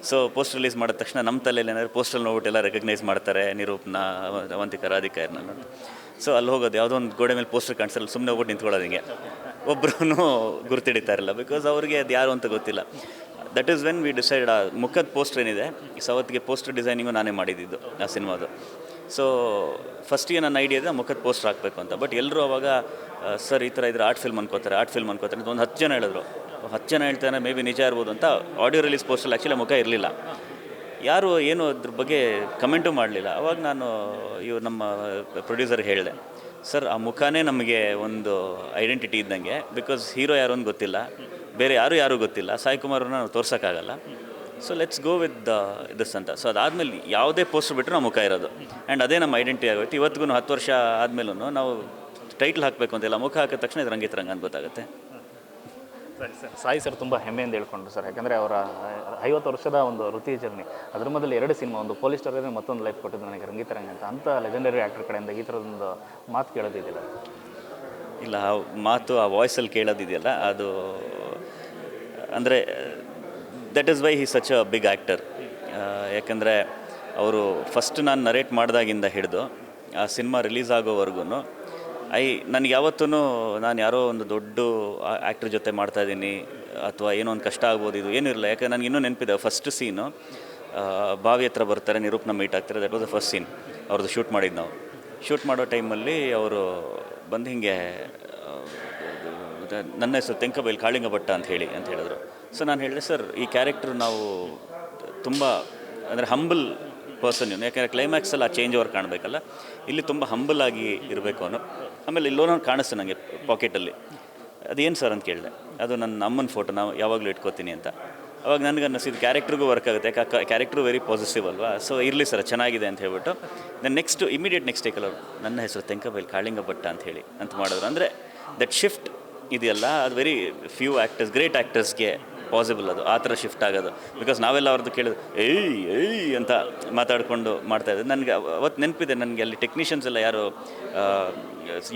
So post release ಮಾಡಿದ ತಕ್ಷಣ ನಮ್ಮ ತಲೆಯಲ್ಲಿ ಏನಾದ್ರು ಪೋಸ್ಟಲ್ಲಿ ನೋಡ್ಬಿಟ್ಟು ಎಲ್ಲ ರೆಕಗ್ನೈಸ್ ಮಾಡ್ತಾರೆ, ನಿರೂಪನ, ಅವಂತಿಕಾ, ರಾಧಿಕಾ ಇರ್ನಲ್ಲ. ಸೊ ಅಲ್ಲಿ ಹೋಗೋದು ಯಾವುದೋ ಒಂದು ಗೋಡೆ ಮೇಲೆ ಪೋಸ್ಟರ್ ಕಾಣಿಸಲ್ಲ, ಸುಮ್ಮನೆ ಹೋಗ್ಬಿಟ್ಟು ನಿಂತ್ಕೊಳ್ಳೋದು ಹಿಂಗೆ. ಒಬ್ಬರೂ ಗುರ್ತಿಡಿತಾ ಇರಲ್ಲ, ಬಿಕಾಸ್ ಅವ್ರಿಗೆ ಅದು ಯಾರು ಅಂತ ಗೊತ್ತಿಲ್ಲ. That is when we decide ಆ ಮುಖದ ಪೋಸ್ಟರ್ ಏನಿದೆ, ಸೊ ಅವತ್ತಿಗೆ ಪೋಸ್ಟರ್ ಡಿಸೈನಿಂಗು ನಾನೇ ಮಾಡಿದ್ದು ಆ ಸಿನಿಮಾದು. ಸೊ ಫಸ್ಟಿಗೆ ನನ್ನ ಐಡಿಯಾ ಇದೆ ಮುಖದ ಪೋಸ್ಟರ್ ಹಾಕಬೇಕು ಅಂತ. ಬಟ್ ಎಲ್ಲರೂ ಅವಾಗ ಸರ್ ಈ ಥರ ಇದ್ರೆ ಆರ್ಟ್ ಫಿಲ್ಮ್ ಅನ್ಕೋತಾರೆ ಅಂತ ಒಂದು 10 ಜನ ಹೇಳಿದ್ರು. 10 ಜನ ಹೇಳ್ತಾನೆ ಮೇ ಬಿ ನಿಜ ಇರ್ಬೋದು ಅಂತ. ಆಡಿಯೋ ರಿಲೀಸ್ ಪೋಸ್ಟಲ್ಲಿ ಆ್ಯಕ್ಚುಲಿ ಮುಖ ಇರಲಿಲ್ಲ, ಯಾರು ಏನು ಅದ್ರ ಬಗ್ಗೆ ಕಮೆಂಟು ಮಾಡಲಿಲ್ಲ. ಅವಾಗ ನಾನು ನಮ್ಮ ಪ್ರೊಡ್ಯೂಸರ್ಗೆ ಹೇಳಿದೆ, ಸರ್ ಆ ಮುಖನೇ ನಮಗೆ ಒಂದು ಐಡೆಂಟಿಟಿ ಇದ್ದಂಗೆ, ಬಿಕಾಸ್ ಹೀರೋ ಯಾರು ಅಂತ ಗೊತ್ತಿಲ್ಲ, ಬೇರೆ ಯಾರೂ ಗೊತ್ತಿಲ್ಲ, ಸಾಯಿ ಕುಮಾರನ್ನ ನಾವು ತೋರ್ಸೋಕ್ಕಾಗಲ್ಲ. So let's go with this ಅಂತ. ಸೊ ಅದಾದಮೇಲೆ ಯಾವುದೇ ಪೋಸ್ಟರ್ ಬಿಟ್ಟರು ನಾವು ಮುಖ ಇರೋದು, ಆ್ಯಂಡ್ ಅದೇ ನಮ್ಮ ಐಡೆಂಟಿಟಿ ಆಗೋಯ್ತು. ಇವತ್ತಿಗೂ 10 ವರ್ಷ ಆದಮೇಲೂ ನಾವು ಟೈಟ್ಲ್ ಹಾಕಬೇಕು ಅಂತಿಲ್ಲ, ಮುಖ ಹಾಕಿದ ತಕ್ಷಣ ಇದು ರಂಗಿತ್ ರಂಗ ಅಂತ ಗೊತ್ತಾಗುತ್ತೆ. ಸರಿ ಸರ್, ಸಾಯಿ ಸರ್ ತುಂಬ ಹೆಮ್ಮೆಯಿಂದ ಹೇಳ್ಕೊಂಡ್ರು ಸರ್. ಯಾಕಂದರೆ ಅವರ 50 ವರ್ಷದ ಒಂದು ವೃತ್ತಿ ಜರ್ನಿ, ಅದ್ರ ಮೊದಲು 2 ಸಿನಿಮಾ, ಒಂದು ಪೊಲೀಸ್ ಸ್ಟಾರ್ ಮತ್ತೊಂದು ಲೈಫ್ ಕೊಟ್ಟಿದ್ದು ನನಗೆ ರಂಗಿತ್ ರಂಗ ಅಂತ ಲೆಜೆಂಡರಿ ಆ್ಯಕ್ಟರ್ ಕಡೆಯಿಂದ ಈ ಥರದೊಂದು ಮಾತು ಕೇಳೋದಿದೆಯಲ್ಲ? ಇಲ್ಲ, ಆ ಮಾತು ಆ ವಾಯ್ಸಲ್ಲಿ ಕೇಳೋದಿದೆಯಲ್ಲ, ಅದು ಅಂದರೆ that is why he such a big actor. ಯಾಕಂದರೆ ಅವರು ಫಸ್ಟ್ ನಾನು ನರೇಟ್ ಮಾಡಿದಾಗಿಂದ ಹಿಡಿದು ಆ ಸಿನಿಮಾ ರಿಲೀಸ್ ಆಗೋವರೆಗೂ ನನಗೆ ಯಾವತ್ತೂ ನಾನು ಯಾರೋ ಒಂದು ದೊಡ್ಡ ಆ್ಯಕ್ಟ್ರ್ ಜೊತೆ ಮಾಡ್ತಾಯಿದ್ದೀನಿ ಅಥವಾ ಏನೋ ಒಂದು ಕಷ್ಟ ಆಗ್ಬೋದು, ಇದು ಏನೂ ಇರಲ್ಲ. ಯಾಕಂದರೆ ನನಗೆ ಇನ್ನೂ ನೆನಪಿದೆ, ಫಸ್ಟ್ ಸೀನು ಬಾವಿ ಹತ್ರ ಬರ್ತಾರೆ, ನಿರೂಪನ ಮೀಟ್ ಆಗ್ತಾರೆ. That was the first scene ಅವ್ರದ್ದು ಶೂಟ್ ಮಾಡಿದ್ದು. ನಾವು ಶೂಟ್ ಮಾಡೋ ಟೈಮಲ್ಲಿ ಅವರು ಬಂದು ಹಿಂಗೆ ನನ್ನ ಹೆಸರು ತೆಂಕಬೈಲ್ ಕಾಳಿಂಗ ಭಟ್ಟ ಅಂತ ಹೇಳಿದ್ರು. ಸೊ ನಾನು ಹೇಳಿದೆ, ಸರ್ ಈ ಕ್ಯಾರೆಕ್ಟ್ರು ನಾವು ತುಂಬ ಅಂದರೆ ಹಂಬಲ್ ಪರ್ಸನ್ ಇವನು, ಯಾಕೆಂದರೆ ಕ್ಲೈಮ್ಯಾಕ್ಸಲ್ಲಿ ಆ ಚೇಂಜ್ ಓವರ್ ಕಾಣಬೇಕಲ್ಲ, ಇಲ್ಲಿ ತುಂಬ ಹಂಬಲ್ ಆಗಿ ಇರಬೇಕು ಅವನು. ಆಮೇಲೆ ಇಲ್ಲೋ ನಾನು ಕಾಣಿಸ್ತು ನನಗೆ ಪಾಕೆಟಲ್ಲಿ. ಅದೇನು ಸರ್ ಅಂತ ಕೇಳಿದೆ. ಅದು ನನ್ನ ಅಮ್ಮನ ಫೋಟೋ ನಾವು ಯಾವಾಗಲೂ ಇಟ್ಕೋತೀನಿ ಅಂತ. ಅವಾಗ ನನಗೆ ಅನ್ನಿಸಿದ್ದು ಕ್ಯಾರೆಕ್ಟ್ರಿಗೂ ವರ್ಕ್ ಆಗುತ್ತೆ, ಯಾಕೆ ಕ್ಯಾರೆಕ್ಟ್ರು ವೆರಿ ಪಾಸಿಟಿವ್ ಅಲ್ವಾ. ಸೊ ಇರಲಿ ಸರ್, ಚೆನ್ನಾಗಿದೆ ಅಂತ ಹೇಳ್ಬಿಟ್ಟು ಇಮಿಡಿಯೇಟ್ ನೆಕ್ಸ್ಟ್ ಟೇಕಲ್ಲಿ ಅವರು ನನ್ನ ಹೆಸರು ತೆಂಕಬೈಲ್ ಕಾಳಿಂಗ ಭಟ್ಟ ಅಂತ ಮಾಡಿದ್ರು. ಅಂದರೆ ದಟ್ ಶಿಫ್ಟ್ ಇದೆಯಲ್ಲ, ಅದು ವೆರಿ ಫ್ಯೂ ಆ್ಯಕ್ಟರ್ಸ್, ಗ್ರೇಟ್ ಆ್ಯಕ್ಟರ್ಸ್ಗೆ ಪಾಸಿಬಲ್ ಅದು, ಆ ಥರ ಶಿಫ್ಟ್ ಆಗೋದು. ಬಿಕಾಸ್ ನಾವೆಲ್ಲ ಅವ್ರದ್ದು ಕೇಳಿದ್ರು ಏಯ್ ಅಂತ ಮಾತಾಡಿಕೊಂಡು ಮಾಡ್ತಾಯಿದ್ದೆ. ನನಗೆ ಅವತ್ತು ನೆನಪಿದೆ, ನನಗೆ ಅಲ್ಲಿ ಟೆಕ್ನಿಷಿಯನ್ಸ್ ಎಲ್ಲ ಯಾರು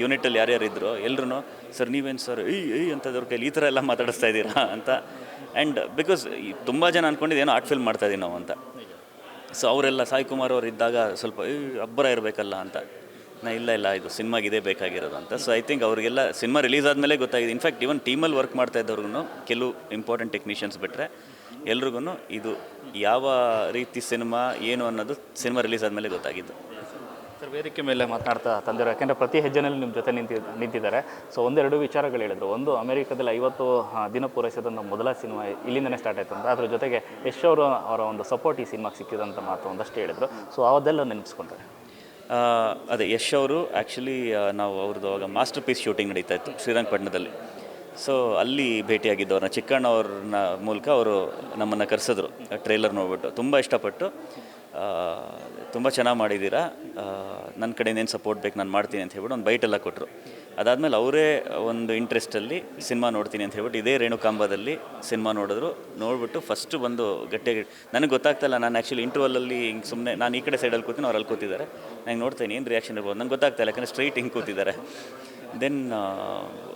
ಯೂನಿಟಲ್ಲಿ ಯಾರ್ಯಾರು ಇದ್ದರು ಎಲ್ಲರೂ, ಸರ್ ನೀವೇನು ಸರ್ ಏಯ್ ಅಂತದ್ರ ಕೈಲಿ ಈ ಥರ ಎಲ್ಲ ಮಾತಾಡಿಸ್ತಾ ಇದ್ದೀರಾ ಅಂತ. ಆ್ಯಂಡ್ ಬಿಕಾಸ್ ತುಂಬ ಜನ ಅಂದ್ಕೊಂಡಿದ್ದು ಏನೋ ಆರ್ಟ್ ಫಿಲ್ಮ್ ಮಾಡ್ತಾಯಿದ್ದೀವಿ ನಾವು ಅಂತ. ಸೊ ಅವರೆಲ್ಲ ಸಾಯಿ ಕುಮಾರ್ ಅವರು ಇದ್ದಾಗ ಸ್ವಲ್ಪ ಅಬ್ಬರ ಇರಬೇಕಲ್ಲ ಅಂತ. ಇಲ್ಲ ಇದು ಸಿನಿಮಾಗಿದೆ ಬೇಕಾಗಿರೋದು ಅಂತ. ಸೊ ಐ ಥಿಂಕ್ ಅವರಿಗೆಲ್ಲ ಸಿನಿಮಾ ರಿಲೀಸ್ ಆದಮೇಲೆ ಗೊತ್ತಾಗಿದೆ. ಇನ್ಫ್ಯಾಕ್ಟ್ ಇವನ್ ಟೀಮಲ್ಲಿ ವರ್ಕ್ ಮಾಡ್ತಾ ಇದ್ದವ್ರಿಗೂ ಕೆಲವು ಇಂಪಾರ್ಟೆಂಟ್ ಟೆಕ್ನಿಷಿಯನ್ಸ್ ಬಿಟ್ಟರೆ ಎಲ್ರಿಗೂ ಇದು ಯಾವ ರೀತಿ ಸಿನಿಮಾ ಏನು ಅನ್ನೋದು ಸಿನಿಮಾ ರಿಲೀಸ್ ಆದಮೇಲೆ ಗೊತ್ತಾಗಿದ್ದು. ಸರ್, ವೇದಿಕೆ ಮೇಲೆ ಮಾತನಾಡ್ತಾ ತಂದಿರೋ, ಯಾಕೆಂದರೆ ಪ್ರತಿ ಹೆಜ್ಜೆನಲ್ಲಿ ನಿಮ್ಮ ಜೊತೆ ನಿಂತಿದ್ದಾರೆ. ಸೊ 1-2 ವಿಚಾರಗಳು ಹೇಳಿದರು. ಒಂದು, ಅಮೆರಿಕದಲ್ಲಿ 50 ದಿನ ಪೂರೈಸಿದಂಥ ಮೊದಲ ಸಿನಿಮಾ ಇಲ್ಲಿಂದನೇ ಸ್ಟಾರ್ಟ್ ಆಯಿತು ಅಂತ. ಅದ್ರ ಜೊತೆಗೆ ಯಶ್ ಅವರ ಒಂದು ಸಪೋರ್ಟ್ ಈ ಸಿನಿಮಾಗೆ ಸಿಕ್ಕಿದಂಥ ಮಾತು ಒಂದಷ್ಟು ಹೇಳಿದರು. ಸೊ ಅದೆಲ್ಲ ನೆನೆಸ್ಕೊಂಡ್ರೆ ಅದೇ ಯಶ್ ಅವರು ಆ್ಯಕ್ಚುಲಿ ನಾವು ಅವ್ರದ್ದು ಅವಾಗ ಮಾಸ್ಟರ್ ಪೀಸ್ ಶೂಟಿಂಗ್ ನಡೀತಾ ಇತ್ತು ಶ್ರೀರಂಗಪಟ್ಟಣದಲ್ಲಿ. ಸೊ ಅಲ್ಲಿ ಭೇಟಿಯಾಗಿದ್ದವ್ರನ್ನ ಚಿಕ್ಕಣ್ಣ ಅವ್ರನ್ನ ಮೂಲಕ ಅವರು ನಮ್ಮನ್ನು ಕರೆಸಿದ್ರು. ಟ್ರೈಲರ್ ನೋಡ್ಬಿಟ್ಟು ತುಂಬ ಇಷ್ಟಪಟ್ಟು, ತುಂಬ ಚೆನ್ನಾಗಿ ಮಾಡಿದ್ದೀರಾ, ನನ್ನ ಕಡೆಯಿಂದ ಸಪೋರ್ಟ್ ಬೇಕು, ನಾನು ಮಾಡ್ತೀನಿ ಅಂತ ಹೇಳ್ಬಿಟ್ಟು ಒಂದು ಬೈಟೆಲ್ಲ ಕೊಟ್ಟರು. ಅದಾದಮೇಲೆ ಅವರೇ ಒಂದು ಇಂಟ್ರೆಸ್ಟಲ್ಲಿ ಸಿನಿಮಾ ನೋಡ್ತೀನಿ ಅಂತ ಹೇಳ್ಬಿಟ್ಟು ಇದೇ ರೇಣುಕಾಂಬದಲ್ಲಿ ಸಿನಿಮಾ ನೋಡಿಬಿಟ್ಟು ಫಸ್ಟು ಬಂದು ಗಟ್ಟಿಯಾಗಿ, ನನಗೆ ಗೊತ್ತಾಗ್ತಾಯಿಲ್ಲ, ನಾನು ಆ್ಯಕ್ಚುಲಿ ಇಂಟರ್ವಲ್ಲಲ್ಲಿ ಹಿಂಗೆ ಸುಮ್ಮನೆ ನಾನು ಈ ಕಡೆ ಸೈಡಲ್ಲಿ ಕೂತೀನಿ, ಅವ್ರು ಅಲ್ಲಿ ಕೂತಿದ್ದಾರೆ, ನಂಗೆ ನೋಡ್ತೀನಿ ಏನು ರಿಯಾಕ್ಷನ್ ಇರ್ಬೋದು ನಂಗೆ ಗೊತ್ತಾಗ್ತಾಯಿಲ್ಲ, ಯಾಕಂದರೆ ಸ್ಟ್ರೈಟ್ ಹಿಂಗೆ ಕೂತಿದ್ದಾರೆ. ದೆನ್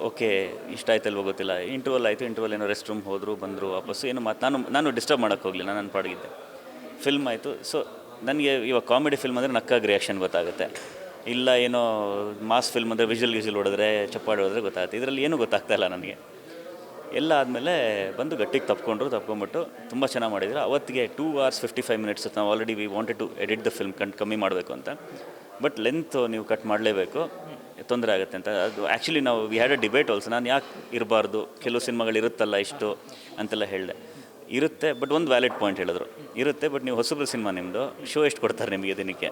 ಓಕೆ ಇಷ್ಟ ಆಯ್ತಲ್ವೋ ಗೊತ್ತಿಲ್ಲ, ಇಂಟರ್ವಲ್ ಆಯಿತು. ಇಂಟರ್ವಲ್ ಏನೋ ರೆಸ್ಟ್ ರೂಮ್ ಹೋದರು, ಬಂದರು ವಾಪಸ್ಸು. ಏನು ನಾನು ಡಿಸ್ಟರ್ಬ್ ಮಾಡೋಕ್ಕೆ ಹೋಗಲಿಲ್ಲ, ನಾನು ಪಾಡಗಿದ್ದೆ. ಫಿಲ್ಮ್ ಆಯಿತು. ಸೊ ನನಗೆ ಇವಾಗ ಕಾಮಿಡಿ ಫಿಲ್ಮ್ ಅಂದರೆ ನಕ್ಕಾಗಿ ರಿಯಾಕ್ಷನ್ ಗೊತ್ತಾಗುತ್ತೆ, ಇಲ್ಲ ಏನೋ ಮಾಸ್ ಫಿಲ್ಮ್ ಅಂದರೆ ವಿಜುವಲ್ ಹೊಡೆದ್ರೆ ಚಪ್ಪಾಡಿ ಹೊಡೆದ್ರೆ ಗೊತ್ತಾಗುತ್ತೆ. ಇದರಲ್ಲಿ ಏನೂ ಗೊತ್ತಾಗ್ತಾಯಿಲ್ಲ ನನಗೆ. ಎಲ್ಲ ಆದಮೇಲೆ ಬಂದು ಗಟ್ಟಿಗೆ ತಪ್ಕೊಂಡ್ಬಿಟ್ಟು ತುಂಬ ಚೆನ್ನಾಗಿ ಮಾಡಿದ್ರು. ಅವತ್ತಿಗೆ 2 hours 55 minutes ನಾವು already we wanted to edit the film ಕಮ್ಮಿ ಮಾಡಬೇಕು ಅಂತ. ಬಟ್ ಲೆಂತ್ ನೀವು ಕಟ್ ಮಾಡಲೇಬೇಕು, ತೊಂದರೆ ಆಗುತ್ತೆ ಅಂತ. ಅದು ಆ್ಯಕ್ಚುಲಿ ನಾವು we had a debate also. ನಾನು ಯಾಕೆ ಇರಬಾರ್ದು, ಕೆಲವು ಸಿನಿಮಾಗಳಿರುತ್ತಲ್ಲ ಇಷ್ಟು ಅಂತೆಲ್ಲ ಹೇಳಿದೆ. ಇರುತ್ತೆ, ಬಟ್ ಒಂದು ವ್ಯಾಲಿಡ್ ಪಾಯಿಂಟ್ ಹೇಳಿದ್ರು, ಇರುತ್ತೆ ಬಟ್ ನೀವು ಹೊಸಬ್ರು ಸಿನಿಮಾ, ನಿಮ್ಮದು ಶೋ ಎಷ್ಟು ಕೊಡ್ತಾರೆ ನಿಮಗೆ ದಿನಕ್ಕೆ.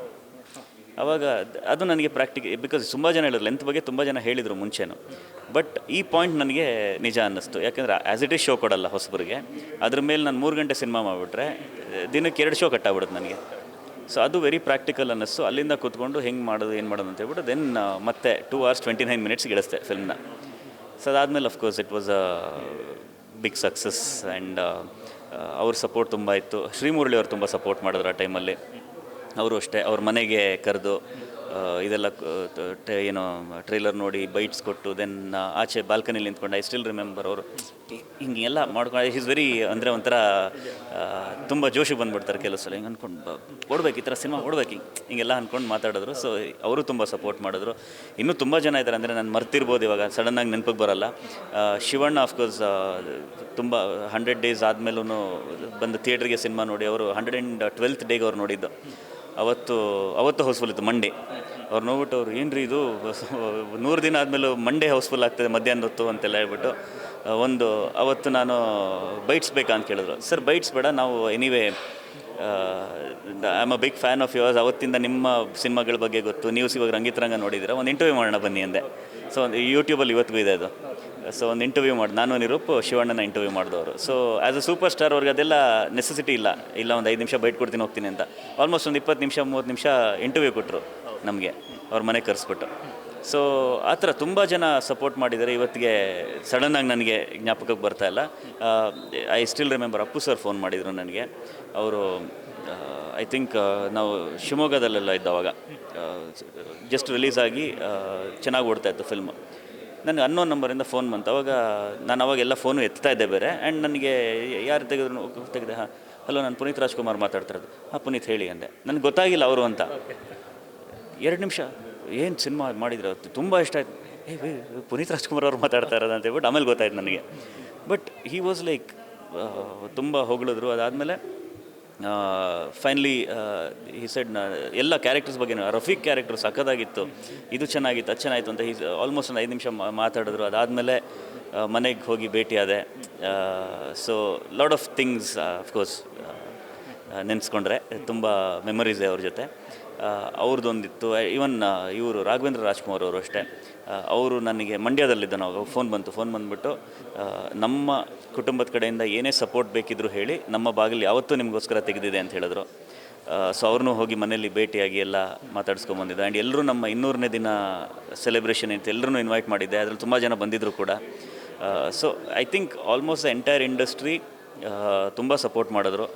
ಆವಾಗ ಅದು ನನಗೆ ಬಿಕಾಸ್ ತುಂಬ ಜನ ಹೇಳಿದ್ರು ಲೆಂತ್ ಬಗ್ಗೆ, ತುಂಬ ಜನ ಹೇಳಿದರು ಮುಂಚೆನೂ. ಬಟ್ ಈ ಪಾಯಿಂಟ್ ನನಗೆ ನಿಜ ಅನ್ನಿಸ್ತು. ಯಾಕೆಂದರೆ ಆ್ಯಸ್ ಇಟ್ ಈಸ್ ಶೋ ಕೊಡಲ್ಲ ಹೊಸಬರಿಗೆ. ಅದ್ರ ಮೇಲೆ ನಾನು 3 ಗಂಟೆ ಸಿನಿಮಾ ಮಾಡಿಬಿಟ್ರೆ ದಿನಕ್ಕೆ 2 ಶೋ ಕಟ್ಟಾಗ್ಬಿಡುತ್ತೆ ನನಗೆ. ಸೊ ಅದು ವೆರಿ ಪ್ರಾಕ್ಟಿಕಲ್ ಅನ್ನಿಸ್ತು. ಅಲ್ಲಿಂದ ಕೂತ್ಕೊಂಡು ಹೆಂಗೆ ಮಾಡೋದು ಏನು ಮಾಡೋದು ಅಂತ ಹೇಳ್ಬಿಟ್ಟು ದೆನ್ ಮತ್ತೆ 2 hours 29 minutes ಇಳಿಸ್ದೆ ಫಿಲ್ಮ್ನ. ಸೊ ಅದಾದಮೇಲೆ of course it was a big success. And ಅವ್ರ ಸಪೋರ್ಟ್ ತುಂಬ ಇತ್ತು. ಶ್ರೀಮುರಳಿ ಅವರು ತುಂಬ ಸಪೋರ್ಟ್ ಮಾಡಿದ್ರು ಆ ಟೈಮಲ್ಲಿ. ಅವರು ಅಷ್ಟೇ, ಅವ್ರ ಮನೆಗೆ ಕರೆದು ಇದೆಲ್ಲ ಏನೋ ಟ್ರೈಲರ್ ನೋಡಿ ಬೈಟ್ಸ್ ಕೊಟ್ಟು ದೆನ್ ಆಚೆ ಬಾಲ್ಕನಿಲಿ ನಿಂತ್ಕೊಂಡು ಐ ಸ್ಟಿಲ್ ರಿಮೆಂಬರ್ ಅವರು ಹಿಂಗೆಲ್ಲ ಮಾಡ್ಕೊಂಡು ಈಸ್ ವೆರಿ ಅಂದರೆ ಒಂಥರ ತುಂಬ ಜೋಶಿಗೆ ಬಂದುಬಿಡ್ತಾರೆ ಕೆಲವು ಸಲ ಹಿಂಗೆ ಅಂದ್ಕೊಂಡು ಓಡ್ಬೇಕು ಈ ಥರ ಸಿನಿಮಾ ಓಡ್ಬೇಕು ಹಿಂಗೆಲ್ಲ ಅಂದ್ಕೊಂಡು ಮಾತಾಡಿದ್ರು. ಸೊ ಅವರು ತುಂಬ ಸಪೋರ್ಟ್ ಮಾಡಿದ್ರು. ಇನ್ನೂ ತುಂಬ ಜನ ಇದ್ದಾರೆ, ಅಂದರೆ ನಾನು ಮರ್ತಿರ್ಬೋದು ಇವಾಗ ಸಡನ್ನಾಗಿ ನೆನಪಿಗೆ ಬರೋಲ್ಲ. ಶಿವಣ್ಣ ಆಫ್ಕೋರ್ಸ್ ತುಂಬ 100 days ಆದಮೇಲೂ ಬಂದು ಥಿಯೇಟ್ರಿಗೆ ಸಿನಿಮಾ ನೋಡಿ ಅವರು 112th ಡೇಗೆ ಅವ್ರು ನೋಡಿದ್ದು. ಅವತ್ತು ಹೌಸ್ಫುಲ್ ಇತ್ತು ಮಂಡೇ. ಅವ್ರು ನೋಡ್ಬಿಟ್ಟು ಅವ್ರು ಏನು ರೀ ಇದು 100 ದಿನ ಆದಮೇಲೂ ಮಂಡೇ ಹೌಸ್ಫುಲ್ ಆಗ್ತದೆ ಮಧ್ಯಾಹ್ನದ ಹೊತ್ತು ಅಂತೆಲ್ಲ ಹೇಳ್ಬಿಟ್ಟು ಅವತ್ತು ನಾನು ಬೈಟ್ಸ್ ಬೇಕಾ ಅಂತ ಕೇಳಿದ್ರು. ಸರ್ ಬೈಟ್ಸ್ ಬೇಡ, ನಾವು anyway I am a big fan of yours, ಅವತ್ತಿಂದ ನಿಮ್ಮ ಸಿನಿಮಾಗಳ ಬಗ್ಗೆ ಗೊತ್ತು, ನೀವು ಇವಾಗ ರಂಗಿತರಂಗ ನೋಡಿದ್ದೀರಾ, ಒಂದು ಇಂಟರ್ವ್ಯೂ ಮಾಡೋಣ ಬನ್ನಿ ಅಂದೆ. ಸೊ ಒಂದು ಯೂಟ್ಯೂಬಲ್ಲಿ ಇವತ್ತಿಗೂ ಇದೆ ಅದು. ಸೊ ಒಂದು ಇಂಟರ್ವ್ಯೂ ಮಾಡಿ ನಾನು ನಿರೂಪ್ ಶಿವಣ್ಣನ ಇಂಟರ್ವ್ಯೂ ಮಾಡಿದವರು. So as a super star ಅವ್ರಿಗೆ ಅದೆಲ್ಲ ನೆಸೆಸಿಟಿ ಇಲ್ಲ ಒಂದು 5 ನಿಮಿಷ ಬೈಟ್ ಕೊಡ್ತೀನಿ ಹೋಗ್ತೀನಿ ಅಂತ. ಆಲ್ಮೋಸ್ಟ್ ಒಂದು 20 ನಿಮಿಷ 30 ನಿಮಿಷ ಇಂಟರ್ವ್ಯೂ ಕೊಟ್ಟರು ನಮಗೆ, ಅವ್ರ ಮನೆಗೆ ಕರೆಸ್ಬಿಟ್ಟು. ಸೊ ಆ ಥರ ತುಂಬ ಜನ ಸಪೋರ್ಟ್ ಮಾಡಿದ್ದಾರೆ. ಇವತ್ತಿಗೆ ಸಡನ್ನಾಗಿ ನನಗೆ ಜ್ಞಾಪಕಕ್ಕೆ ಬರ್ತಾ ಇಲ್ಲ. I still remember Appu sir phone ಮಾಡಿದರು ನನಗೆ. ಅವರು ಐ ಥಿಂಕ್ ನಾವು ಶಿವಮೊಗ್ಗದಲ್ಲೆಲ್ಲ ಇದ್ದವಾಗ ಜಸ್ಟ್ ರಿಲೀಸ್ ಆಗಿ ಚೆನ್ನಾಗಿ ಓಡ್ತಾಯಿತ್ತು ಫಿಲ್ಮು. ನನಗೆ ಅನ್ನೋನ್ ನಂಬರಿಂದ ಫೋನ್ ಬಂತು. ನಾನು ಅವಾಗೆಲ್ಲ ಫೋನು ಎತ್ತಾ ಇದ್ದೆ ಬೇರೆ. ಆ್ಯಂಡ್ ನನಗೆ ಯಾರು ತೆಗೆದೆ, ಹಾಂ ಹಲೋ ನಾನು ಪುನೀತ್ ರಾಜ್ಕುಮಾರ್ ಮಾತಾಡ್ತಿರೋದು. ಹಾಂ ಪುನೀತ್ ಹೇಳಿ ಅಂದೆ. ನನಗೆ ಗೊತ್ತಾಗಿಲ್ಲ ಅವರು ಅಂತ. 2 ನಿಮಿಷ ಏನು ಸಿನಿಮಾ ಮಾಡಿದ್ರು ತುಂಬ ಇಷ್ಟ ಆಯ್ತು. ಪುನೀತ್ ರಾಜ್ಕುಮಾರ್ ಅವ್ರು ಮಾತಾಡ್ತಾ ಇರೋದು ಅಂತ ಹೇಳ್ಬಿಟ್ಟು ಆಮೇಲೆ ಗೊತ್ತಾಯ್ತು ನನಗೆ. ಬಟ್ ಹಿ ವಾಸ್ ಲೈಕ್ ತುಂಬ ಹೊಗಳಿದ್ರು. ಅದಾದಮೇಲೆ ಫೈನಲಿ ಈ ಸೈಡ್ ಎಲ್ಲ ಕ್ಯಾರೆಕ್ಟರ್ಸ್ ಬಗ್ಗೆ, ರಫೀಕ್ ಕ್ಯಾರೆಕ್ಟರ್ ಸಖತ್ತಾಗಿತ್ತು, ಇದು ಚೆನ್ನಾಗಿತ್ತು, ಅದು ಚೆನ್ನಾಯಿತು ಅಂತ ಆಲ್ಮೋಸ್ಟ್ ಒಂದು 5 ನಿಮಿಷ ಮಾತಾಡಿದ್ರು. ಅದಾದಮೇಲೆ ಮನೆಗೆ ಹೋಗಿ ಭೇಟಿಯಾದೆ. So lot of things of course ನೆನೆಸ್ಕೊಂಡ್ರೆ ತುಂಬ ಮೆಮೊರೀಸ್ ಅವ್ರ ಜೊತೆ. ಅವ್ರದ್ದೊಂದಿತ್ತು. ಈವನ್ ಇವರು ರಾಘವೇಂದ್ರ ರಾಜ್ಕುಮಾರ್ ಅವರು ಅಷ್ಟೇ. ಅವರು ನನಗೆ ಮಂಡ್ಯದಲ್ಲಿದ್ದ ನಾವು ಫೋನ್ ಬಂದುಬಿಟ್ಟು ನಮ್ಮ ಕುಟುಂಬದ ಕಡೆಯಿಂದ ಏನೇ ಸಪೋರ್ಟ್ ಬೇಕಿದ್ರು ಹೇಳಿ, ನಮ್ಮ ಬಾಗಿಲು ಯಾವತ್ತೂ ನಿಮಗೋಸ್ಕರ ತೆಗೆದಿದೆ ಅಂತ ಹೇಳಿದ್ರು. ಸೊ ಅವ್ರನ್ನೂ ಹೋಗಿ ಮನೇಲಿ ಭೇಟಿಯಾಗಿ ಎಲ್ಲ ಮಾತಾಡ್ಸ್ಕೊಂಬಂದಿದ್ದೆ. ಆ್ಯಂಡ್ ಎಲ್ಲರೂ ನಮ್ಮ 200ನೇ ದಿನ ಸೆಲೆಬ್ರೇಷನ್ ಇತ್ತು, ಎಲ್ಲರೂ ಇನ್ವೈಟ್ ಮಾಡಿದ್ದೆ. ಅದರಲ್ಲಿ ತುಂಬ ಜನ ಬಂದಿದ್ದರು ಕೂಡ. So I think almost the entire industry ತುಂಬ ಸಪೋರ್ಟ್ ಮಾಡಿದ್ರು.